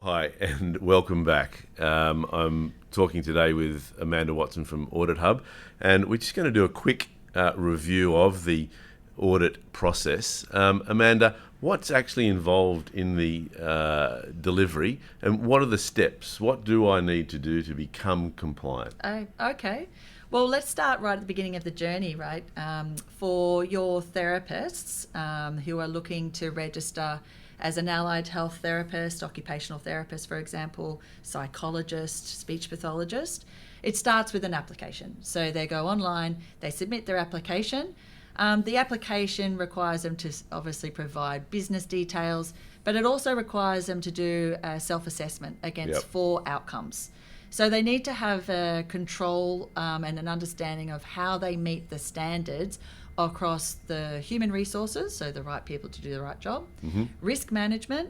Hi, and welcome back. I'm talking today with Amanda Watson from Audit Hub, and we're just going to do a quick review of the audit process. Amanda, what's actually involved in the delivery, and what are the steps? What do I need to do to become compliant? Okay. Well, let's start right at the beginning of the journey, right? For your therapists who are looking to register as an allied health therapist, occupational therapist, for example, psychologist, speech pathologist, it starts with an application. So they go online, they submit their application. The application requires them to obviously provide business details, but it also requires them to do a self-assessment against 4 outcomes. So they need to have a control and an understanding of how they meet the standards across the human resources, so the right people to do the right job, risk management,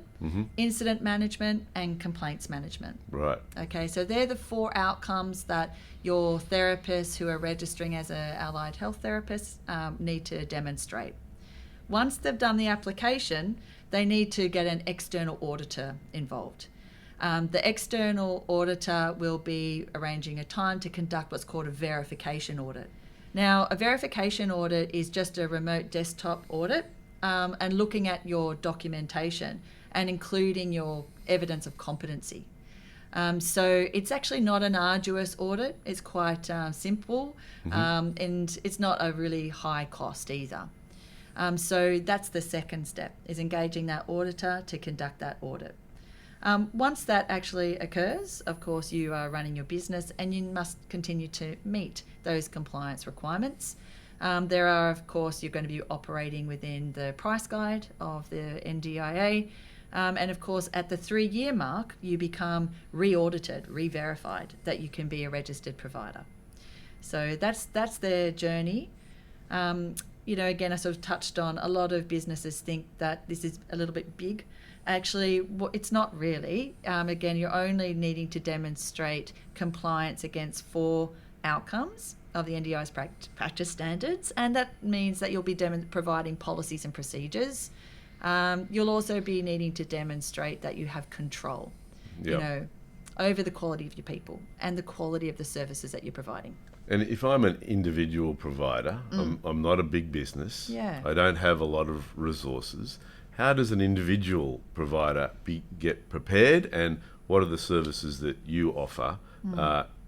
incident management, and complaints management. Right. Okay, so they're the 4 outcomes that your therapists who are registering as an allied health therapist need to demonstrate. Once they've done the application, they need to get an external auditor involved. The external auditor will be arranging a time to conduct what's called a verification audit. Now, a verification audit is just a remote desktop audit and looking at your documentation and including your evidence of competency. So it's actually not an arduous audit. It's quite simple and it's not a really high cost either. So that's the second step, is engaging that auditor to conduct that audit. Once that actually occurs, of course, you are running your business and you must continue to meet those compliance requirements. There are, of course, you're going to be operating within the price guide of the NDIS. And of course, at the 3-year mark, you become re-audited, re-verified that you can be a registered provider. So that's their journey. Again, I sort of touched on a lot of businesses think that this is a little bit big. Actually, it's not really. Again, you're only needing to demonstrate compliance against 4 outcomes of the NDIS practice standards, and that means that you'll be providing policies and procedures. You'll also be needing to demonstrate that you have control, over the quality of your people and the quality of the services that you're providing. And if I'm an individual provider, I'm not a big business, I don't have a lot of resources, how does an individual provider get prepared, and what are the services that you offer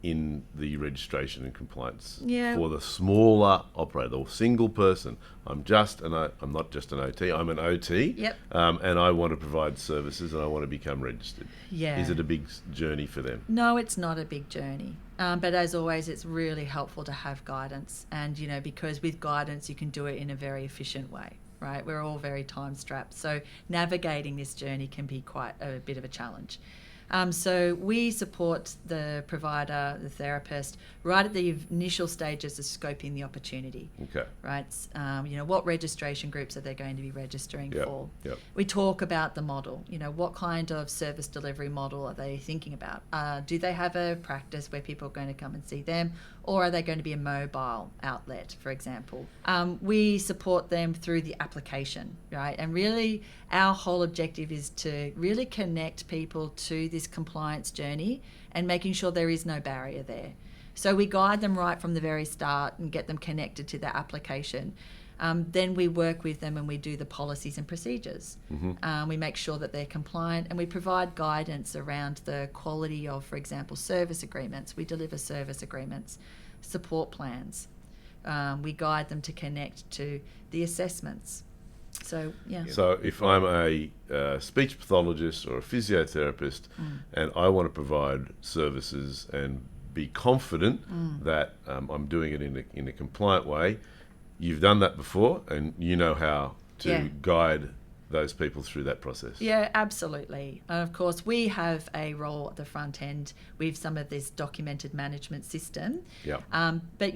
in the registration and compliance for the smaller operator, or single person? I'm not just an OT, I'm an OT, and I want to provide services and I want to become registered. Is it a big journey for them? No, it's not a big journey. But as always, it's really helpful to have guidance, and because with guidance you can do it in a very efficient way. Right, we're all very time strapped, so navigating this journey can be quite a bit of a challenge. So we support the provider, the therapist, right at the initial stages of scoping the opportunity. Okay. Right. What registration groups are they going to be registering for? Yep. We talk about the model. What kind of service delivery model are they thinking about? Do they have a practice where people are going to come and see them, or are they going to be a mobile outlet, for example? We support them through the application, right? And really, our whole objective is to really connect people to this compliance journey and making sure there is no barrier there. So we guide them right from the very start and get them connected to the application. Then we work with them and we do the policies and procedures. We make sure that they're compliant, and we provide guidance around the quality of, for example, service agreements. We deliver service agreements, support plans. We guide them to connect to the assessments. So if I'm a speech pathologist or a physiotherapist and I want to provide services and be confident that I'm doing it in a compliant way, you've done that before and you know how to guide those people through that process. Yeah, absolutely. And of course, we have a role at the front end with some of this documented management system. But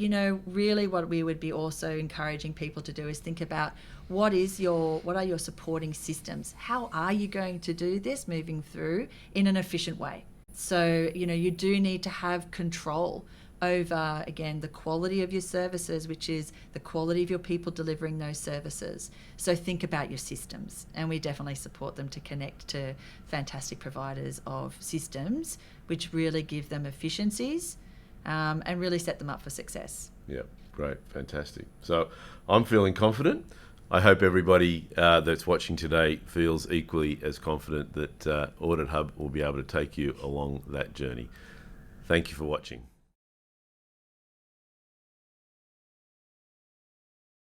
really what we would be also encouraging people to do is think about what are your supporting systems? How are you going to do this moving through in an efficient way? So, you do need to have control over, again, the quality of your services, which is the quality of your people delivering those services. So think about your systems, and we definitely support them to connect to fantastic providers of systems which really give them efficiencies and really set them up for success. Yeah, great, fantastic. So I'm feeling confident. I hope everybody that's watching today feels equally as confident that Audit Hub will be able to take you along that journey. Thank you for watching.